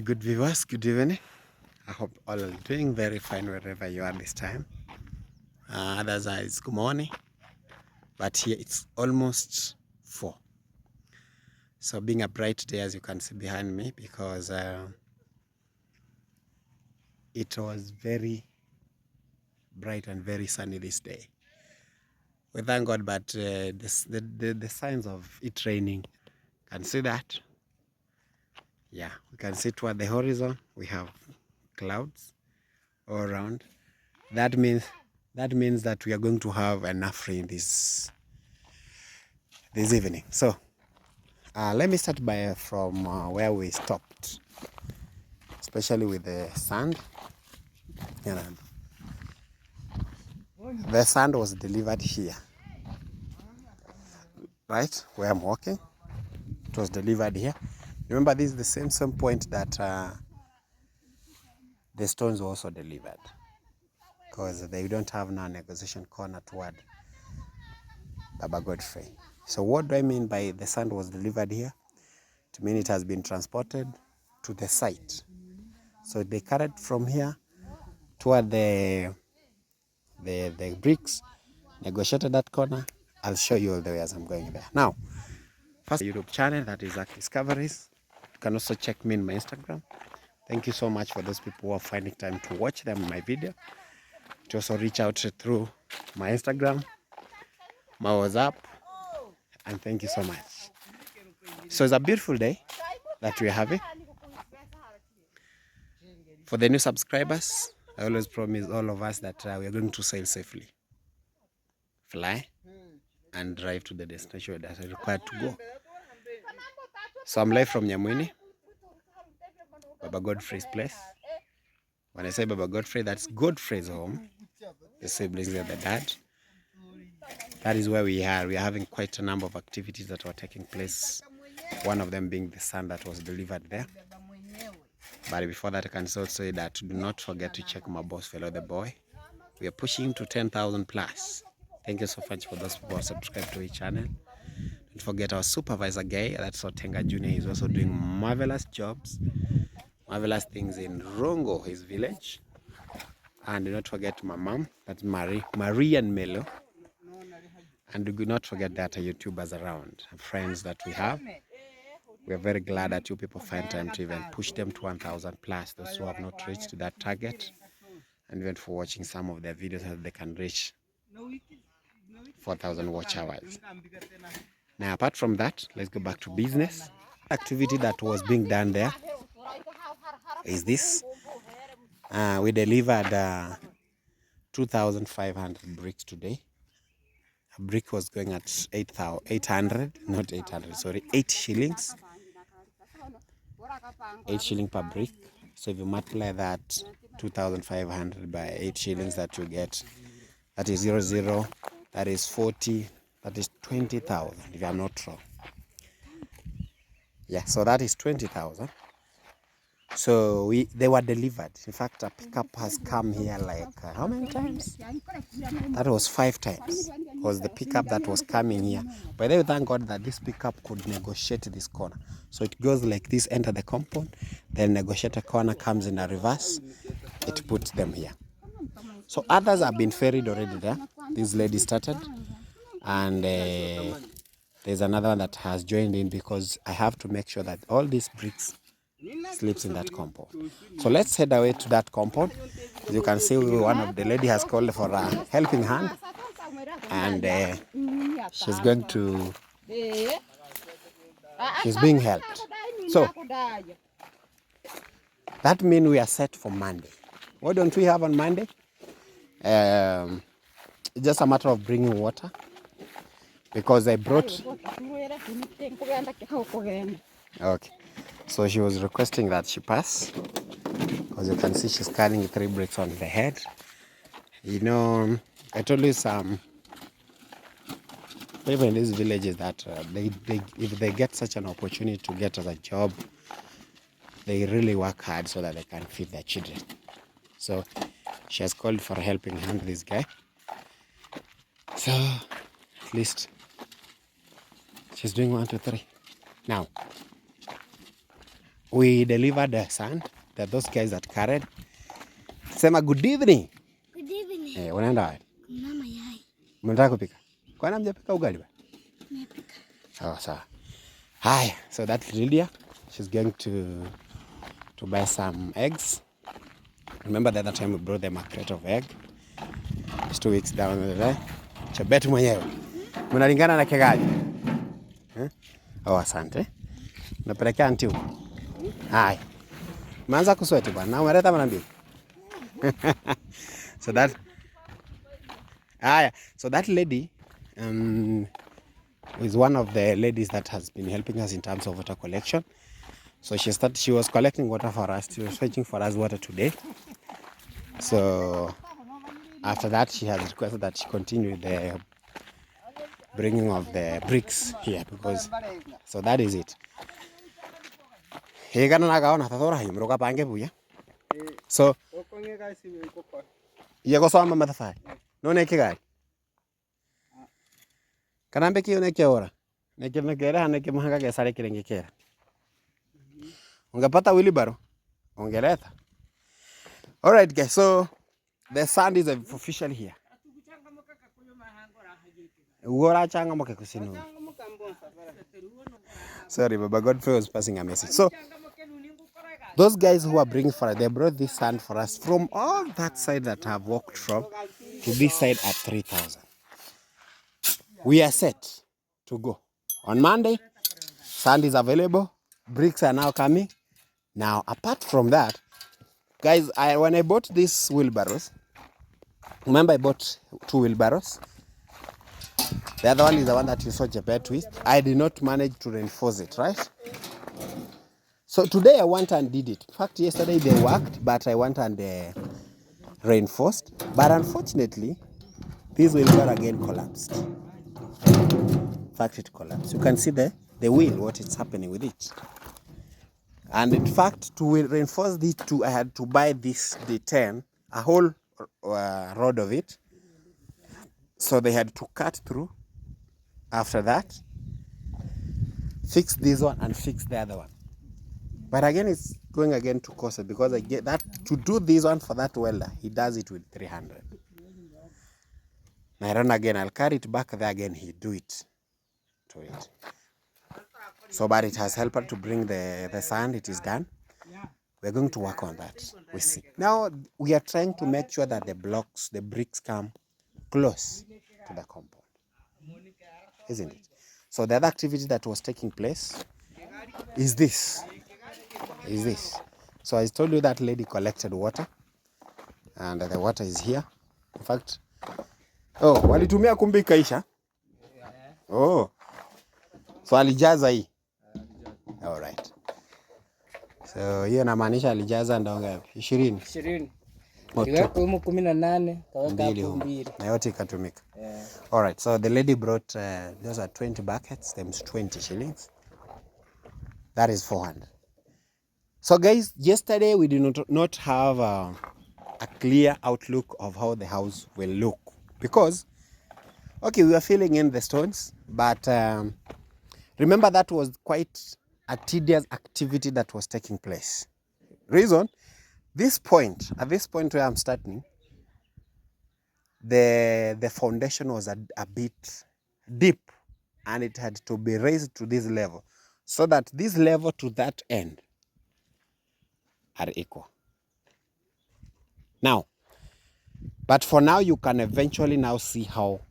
good viewers, good evening. I hope all are doing very fine wherever you are this time. Others are it's good morning, but here it's almost 4. So being a bright day, as you can see behind me, because it was very bright and very sunny this day. We thank God, but the signs of it raining, can see that. Yeah, we can see toward the horizon, we have clouds all around. That means that we are going to have enough rain this evening. So let me start from where we stopped, especially with the sand. You know, the sand was delivered here, right where I'm walking. It was delivered here. Remember, this is the same point that the stones were also delivered, because they don't have no negotiation corner toward Baba Godfrey. So what do I mean by the sand was delivered here? It means it has been transported to the site. So they carried from here toward the bricks, negotiated that corner. I'll show you all the way as I'm going there. Now, first YouTube channel, that is Zach Discoveries. You can also check me in my Instagram. Thank you so much for those people who are finding time to watch them in my video. To also reach out through my Instagram, my WhatsApp, and thank you so much. So it's a beautiful day that we're having. For the new subscribers, I always promise all of us that we are going to sail safely, fly, and drive to the destination that are required to go. So I'm live from Nyamwini, Baba Godfrey's place. When I say Baba Godfrey, that's Godfrey's home. The siblings and the dad. That is where we are. We are having quite a number of activities that were taking place. One of them being the sand that was delivered there. But before that, I can also say that do not forget to check my boss, Fellow the Boy. We are pushing to 10,000 plus. Thank you so much for those people who are subscribed to his channel. Don't forget our supervisor guy, that's Otenga Jr. He's also doing marvelous jobs, marvelous things in Rongo, his village. And do not forget my mom, that's Marie and Melo. And do not forget that YouTubers around, friends that we have. We are very glad that you people find time to even push them to 1,000 plus, those who have not reached that target. And even for watching some of their videos that they can reach 4,000 watch hours. Now, apart from that, let's go back to business. Activity that was being done there is this. We delivered 2,500 bricks today. A brick was going at 800, not 800, sorry, 8 shillings. 8 shillings per brick. So if you multiply that 2,500 by 8 shillings, that you get, that is 00, that is 40, that is 20,000 if I'm not wrong. Yeah, so that is 20,000. So they were delivered. In fact, a pickup has come here like how many times? That was 5 times. Was the pickup that was coming here. But then thank God that this pickup could negotiate this corner. So it goes like this, enter the compound, then negotiate a corner, comes in a reverse, it puts them here. So others have been ferried already there. This lady started, and there's another one that has joined in, because I have to make sure that all these bricks sleeps in that compound. So let's head away to that compound. As you can see, one of the lady has called for a helping hand, and she's being helped. So that means we are set for Monday. What don't we have on Monday? It's just a matter of bringing water, because I brought. Okay. So she was requesting that she pass, because you can see she's carrying 3 bricks on the head. You know, I told you even in these villages that if they get such an opportunity to get as a job, they really work hard so that they can feed their children. So she has called for a helping hand, this guy. So at least she's doing 1, 2, 3. Now, we delivered the sand that those guys that carried. Sema good evening. Good evening. Unaenda wapi? Kuna mayai. Mnataka kupika? Kwani hamjapika ugali ba? Nimepika. Sawa. Hi. So that's Lydia. She's going to buy some eggs. Remember the other time we brought them a crate of egg. It's 2 weeks down there. Chabetu mwenyewe. Mnalingana na kegaji? Asante. Napelekea anti huko. Hai. Umeanza kusweti bwana. Na umeleta mara mbili. So that lady is one of the ladies that has been helping us in terms of water collection. So she was collecting water for us. She was fetching for us water today. So after that, she has requested that she continue the bringing of the bricks here because so that is it. So yegosoma matafari none kigari kanambe kiyo nekeora nekera haneke mahanga gesare kirengekera ungepata wheelbarrow ungeleta. All right guys, so the sand is officially here. Sorry, Baba Godfrey was passing a message. So those guys who are bringing for us, they brought this sand for us from all that side that I've walked from to this side at 3,000. We are set to go. On Monday, sand is available. Bricks are now coming. Now, apart from that, guys, when I bought these wheelbarrows, remember I bought 2 wheelbarrows. The other one is the one that you saw Jebet with. I did not manage to reinforce it, right? So today I went and did it. In fact, yesterday they worked, but I went and reinforced. But unfortunately, this wheelbarrow again collapsed. In fact, it collapsed. You can see the wheel, what is happening with it. And in fact, to reinforce these two, I had to buy this D10, a whole rod of it. So they had to cut through. After that, fix this one and fix the other one. But again, it's going again to cost it because I get that to do this one for that welder, he does it with 300. Now I run again, I'll carry it back there again, he do it to it. So, but it has helped to bring the sand, it is done. We're going to work on that. We see. Now, we are trying to make sure that the bricks come close to the compound. Isn't it? So the other activity that was taking place is this. So I told you that lady collected water. And the water is here. In fact, walitumia kumbi kaisha. So alijaza hii. All right. So hiyo inamaanisha alijaza ndoo ngapi? 20. Niliweka huko 18, kaweka hapo 2. Na yote ikatumika. All right. So the lady brought those are 20 buckets, times 20 shillings. That is 400. So guys, yesterday we did not have a clear outlook of how the house will look because we were filling in the stones, but remember that was quite a tedious activity that was taking place. Reason, at this point where I'm starting, the foundation was a bit deep and it had to be raised to this level so that this level to that end are equal. Now, but for now, you can eventually now see how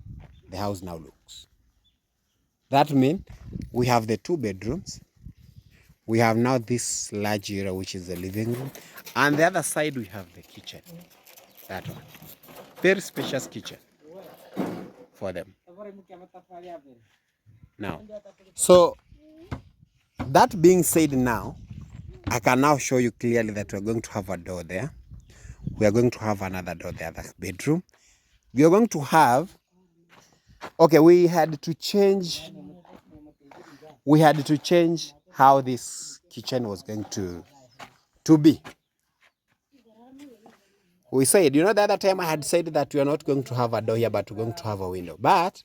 the house now looks. That means we have the 2 bedrooms. We have now this large area, which is the living room. And the other side, we have the kitchen. That one. Very spacious kitchen for them. Now, so that being said now, I can now show you clearly that we're going to have a door there. We are going to have another door there, the bedroom. We are going to have, we had to change how this kitchen was going to be. We said, the other time I had said that we are not going to have a door here, but we're going to have a window. But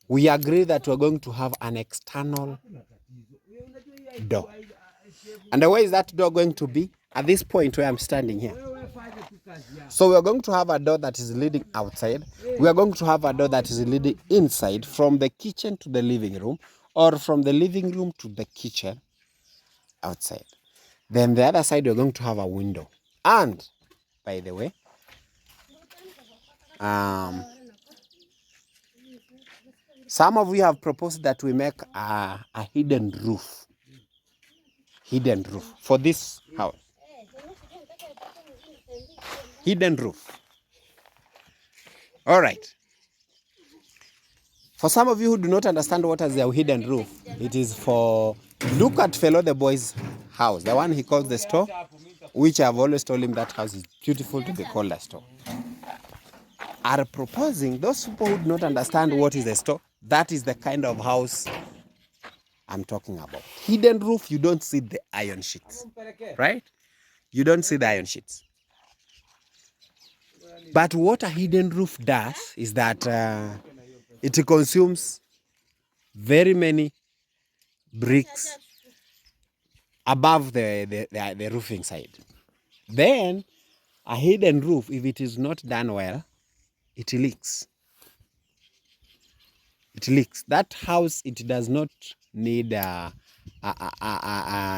we agreed that we're going to have an external door. And where is that door going to be? At this point where I'm standing here. So we are going to have a door that is leading outside. We are going to have a door that is leading inside, from the kitchen to the living room, or from the living room to the kitchen outside. Then the other side, we're going to have a window. And, by the way, some of you have proposed that we make a hidden roof. Hidden roof for this house. Hidden roof. All right. For some of you who do not understand what is a hidden roof, it is for, look at fellow the boy's house, the one he calls the store, which I've always told him that house is beautiful to be called a store. Are proposing, those people who do not understand what is a store, that is the kind of house I'm talking about. Hidden roof, you don't see the iron sheets, right? You don't see the iron sheets. But what a hidden roof does is that it consumes very many bricks above the roofing side. Then a hidden roof, if it is not done well, it leaks. It leaks. That house, it does not need an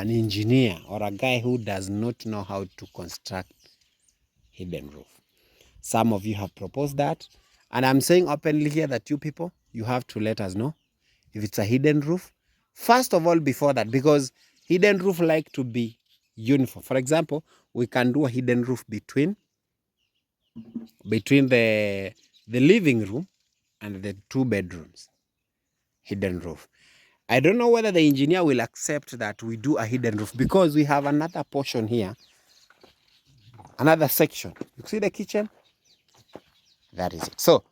engineer or a guy who does not know how to construct hidden roof. Some of you have proposed that, and I'm saying openly here that you people, you have to let us know if it's a hidden roof. First of all, before that, because hidden roof like to be uniform. For example, we can do a hidden roof between the living room and the 2 bedrooms. Hidden roof. I don't know whether the engineer will accept that we do a hidden roof, because we have another portion here, another section. You see the kitchen? That is it. So,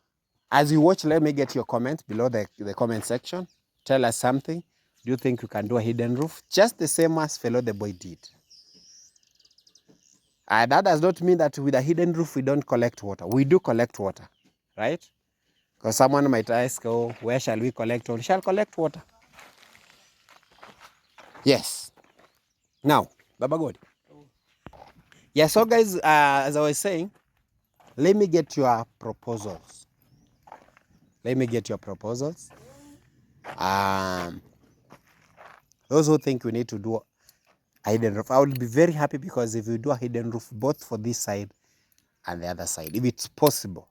as you watch, let me get your comment below the comment section. Tell us something. Do you think you can do a hidden roof? Just the same as fellow the boy did. That does not mean that with a hidden roof we don't collect water. We do collect water, right? Because someone might ask, oh, where shall we collect water? We shall collect water. Yes. Now, Baba God. Yeah, so guys, as I was saying, let me get your proposals. Let me get your proposals. Those who think we need to do a hidden roof, I will be very happy, because if you do a hidden roof both for this side and the other side, if it's possible.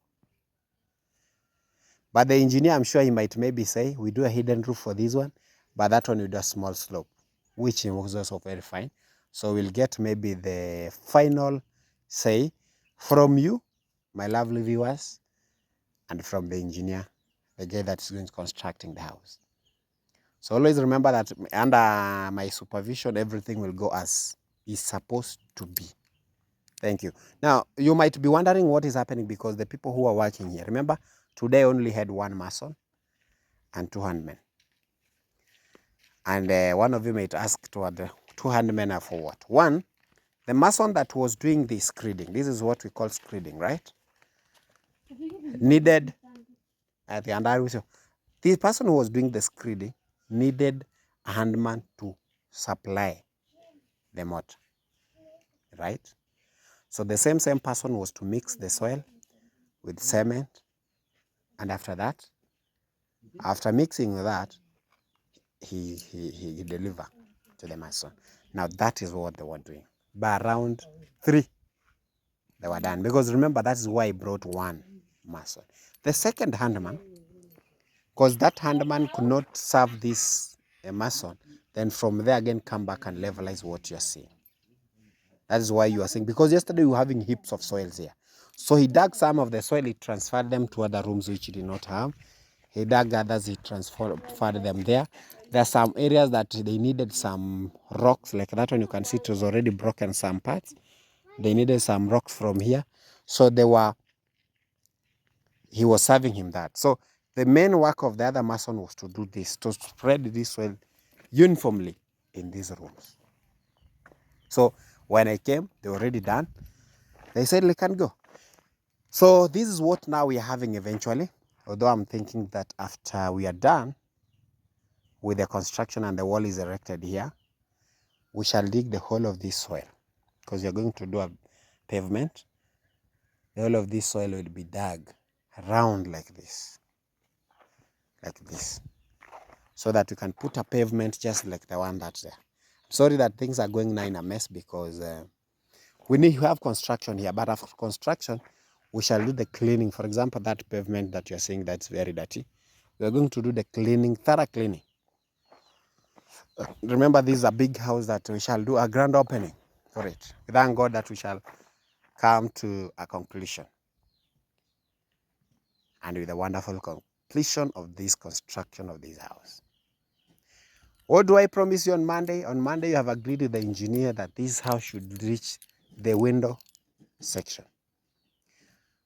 But the engineer, I'm sure he might maybe say, we do a hidden roof for this one, but that one we do a small slope, which is also very fine. So we'll get maybe the final say from you, my lovely viewers, and from the engineer, the guy that's going to constructing the house. So always remember that under my supervision, everything will go as is supposed to be. Thank you. Now, you might be wondering what is happening, because the people who are working here, remember, today only had 1 mason and 2 handmen. And one of you might ask, toward the 2 handmen are for what? One, the mason that was doing the screeding, this is what we call screeding, right? Needed, the person who was doing the screeding needed a handman to supply the mortar, right? So the same person was to mix the soil with cement, and after that, after mixing that, he delivered to the mason. Now that is what they were doing. By around 3, they were done, because remember, that is why he brought 1 mason. The second handman, because that handman could not serve this mason, then from there again come back and levelize what you're seeing. That is why you are seeing, because yesterday we were having heaps of soils here. So he dug some of the soil, he transferred them to other rooms which he did not have. He dug others, he transferred them there. There are some areas that they needed some rocks, like that one you can see it was already broken some parts. They needed some rocks from here. So he was serving him that. So the main work of the other mason was to do this, to spread this soil uniformly in these rooms. So when I came, they were already done. They said, we can go. So this is what now we are having eventually, although I'm thinking that after we are done with the construction and the wall is erected here, we shall dig the whole of this soil because you're going to do a pavement. The whole of this soil will be dug around like this, so that you can put a pavement just like the one that's there. Sorry that things are going now in a mess because we need to have construction here, but after construction, we shall do the cleaning. For example, that pavement that you're seeing that's very dirty, we're going to do the cleaning, thorough cleaning. Remember, this is a big house that we shall do a grand opening for it. We thank God that we shall come to a conclusion. And with a wonderful completion of this construction of this house. What do I promise you on Monday? On Monday, you have agreed with the engineer that this house should reach the window section.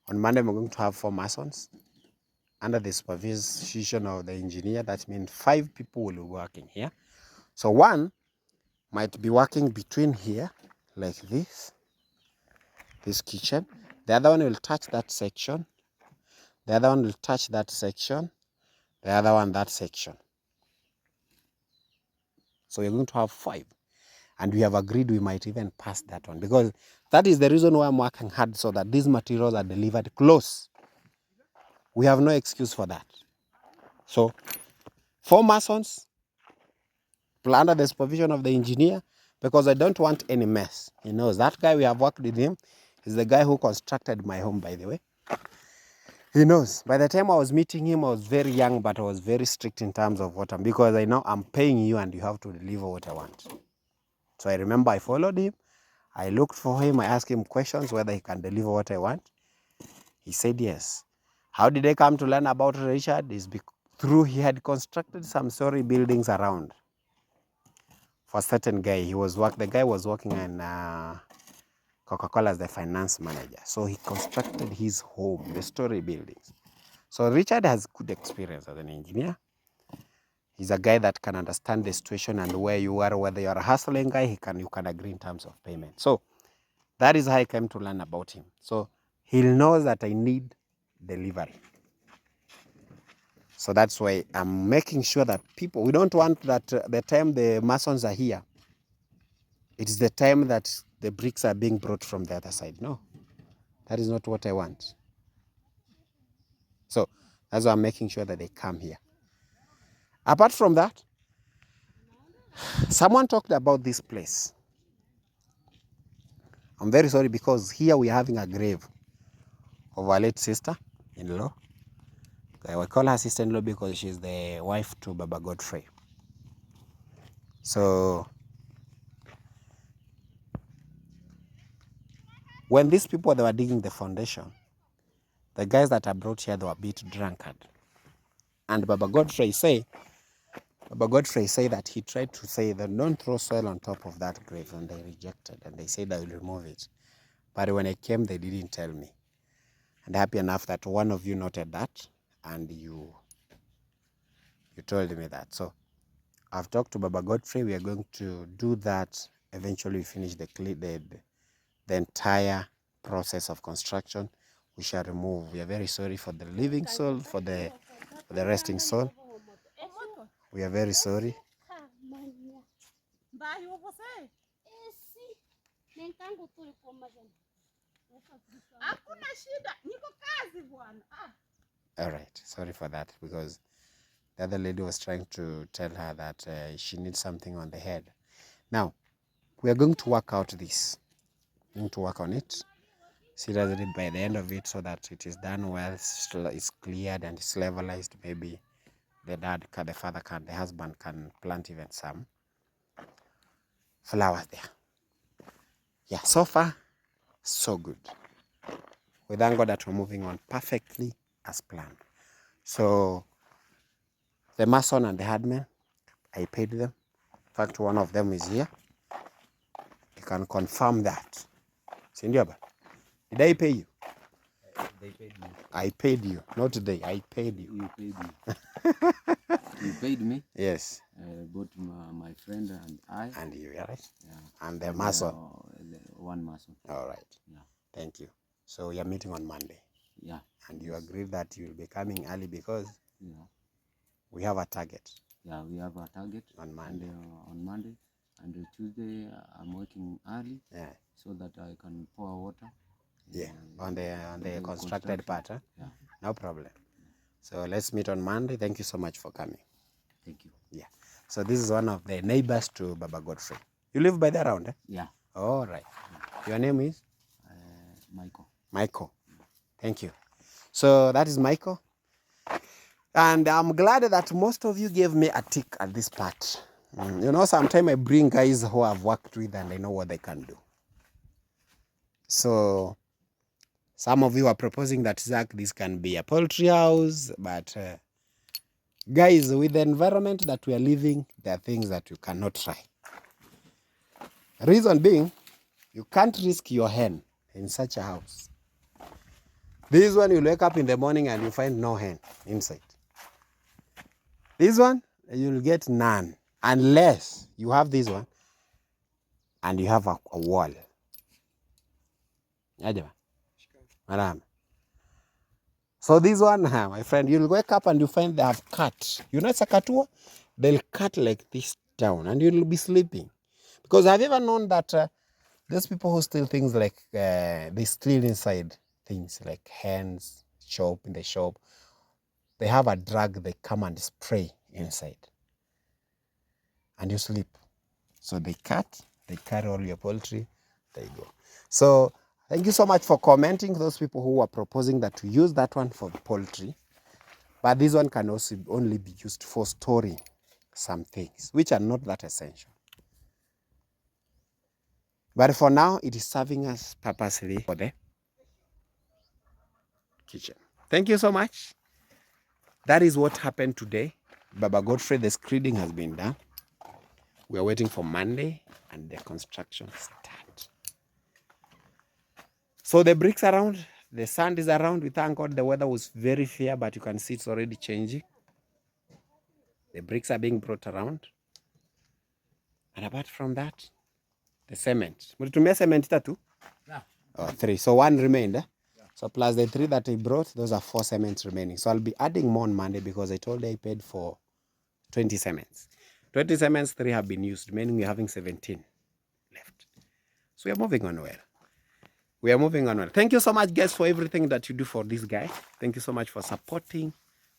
On Monday, we're going to have 4 masons under the supervision of the engineer. That means 5 people will be working here. So 1 might be working between here, like this kitchen. The other one will touch that section. The other one will touch that section. The other one, that section. So we're going to have 5. And we have agreed we might even pass that one, because that is the reason why I'm working hard, so that these materials are delivered close. We have no excuse for that. So 4 masons under the supervision of the engineer, because I don't want any mess. He knows that guy, we have worked with him. He's the guy who constructed my home, by the way. He knows. By the time I was meeting him, I was very young, but I was very strict in terms of what because I know I'm paying you and you have to deliver what I want. So I remember I followed him. I looked for him. I asked him questions whether he can deliver what I want. He said yes. How did I come to learn about Richard? Is through he had constructed some story buildings around for a certain guy. The guy was working in Coca-Cola as the finance manager. So he constructed his home, the story buildings. So Richard has good experience as an engineer. He's a guy that can understand the situation and where you are, whether you're a hustling guy, you can agree in terms of payment. So that is how I came to learn about him. So he knows that I need delivery. So that's why I'm making sure that we don't want that the time the masons are here, it is the time that the bricks are being brought from the other side. No, that is not what I want. So that's why I'm making sure that they come here. Apart from that, someone talked about this place. I'm very sorry, because here we are having a grave of our late sister-in-law. We call her sister-in-law because she's the wife to Baba Godfrey. So when these people, they were digging the foundation, the guys that are brought here, they were a bit drunkard. And Baba Godfrey say that he tried to say that don't throw soil on top of that grave, and they rejected, and they said I will remove it. But when I came, they didn't tell me. And happy enough that one of you noted that, and you told me that. So I've talked to Baba Godfrey. We are going to do that. Eventually we finish the entire process of construction. We shall remove. We are very sorry for the living soul, for the resting soul. We are very sorry. All right, sorry for that, because the other lady was trying to tell her that she needs something on the head. Now, we are going to work out this. We're going to work on it seriously by the end of it, so that it is done well, it's cleared and it's levelized. Maybe the husband can plant even some flowers there. Yeah, so far, so good. We thank God that we're moving on perfectly as planned. So the mason and the hardman, I paid them. In fact, one of them is here. You can confirm that. Sindioba, did I pay you? They paid me. I paid you, not they. I paid you. You paid me. You paid me. Yes. Both my friend and I. And you, right? Yeah. And the mason. One mason. All right. Yeah. Thank you. So we are meeting on Monday. Yeah. And you agreed that you will be coming early because yeah, we have a target. Yeah, we have a target on Monday. And, on Monday, And Tuesday I'm working early, Yeah. so that I can pour water. Yeah. On the constructed construction. part, huh? Yeah. No problem. So let's meet on Monday. Thank you so much for coming. Thank you. Yeah. So this is one of the neighbors to Baba Godfrey. You live by there around, eh? Yeah. All right. Your name is? Michael. Michael. Thank you. So that is Michael. And I'm glad that most of you gave me a tick at this part. You know, sometimes I bring guys who I've worked with and I know what they can do. So some of you are proposing that, Zach, this can be a poultry house, but guys, with the environment that we are living, there are things that you cannot try. Reason being, you can't risk your hen in such a house. This one, you'll wake up in the morning and you find no hen inside. This one, you'll get none, unless you have this one and you have a wall. So this one, my friend, you'll wake up and you find they have cut. You know, it's a katua? They'll cut like this down and you'll be sleeping. Because have you ever known that those people who steal things like, they steal inside things like hens, in the shop, they have a drug they come and spray inside. And you sleep. So they carry all your poultry, there you go. So thank you so much for commenting, those people who are proposing that to use that one for poultry. But this one can also only be used for storing some things, which are not that essential. But for now, it is serving us purposely for the kitchen. Thank you so much. That is what happened today. Baba Godfrey, the screeding has been done. We are waiting for Monday and the construction start. So the bricks around, the sand is around. We thank God the weather was very fair, but you can see it's already changing. The bricks are being brought around. And apart from that, the cement. Mlitumia cement tatu? Yeah. Oh, 3. So 1 remained. Yeah. So plus the 3 that I brought, those are 4 cements remaining. So I'll be adding more on Monday because I told you I paid for 20 cements. 20 cements, 3 have been used, meaning we're having 17 left. So we are moving on well. We are moving on well. Thank you so much, guys, for everything that you do for this guy. Thank you so much for supporting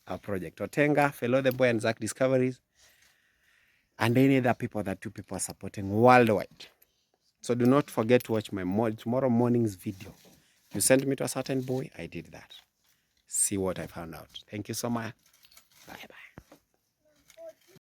our project. Otenga, Fellow the Boy, and Zach Discoveries, and any other people that you people are supporting worldwide. So do not forget to watch my tomorrow morning's video. You sent me to a certain boy, I did that. See what I found out. Thank you so much. Bye-bye.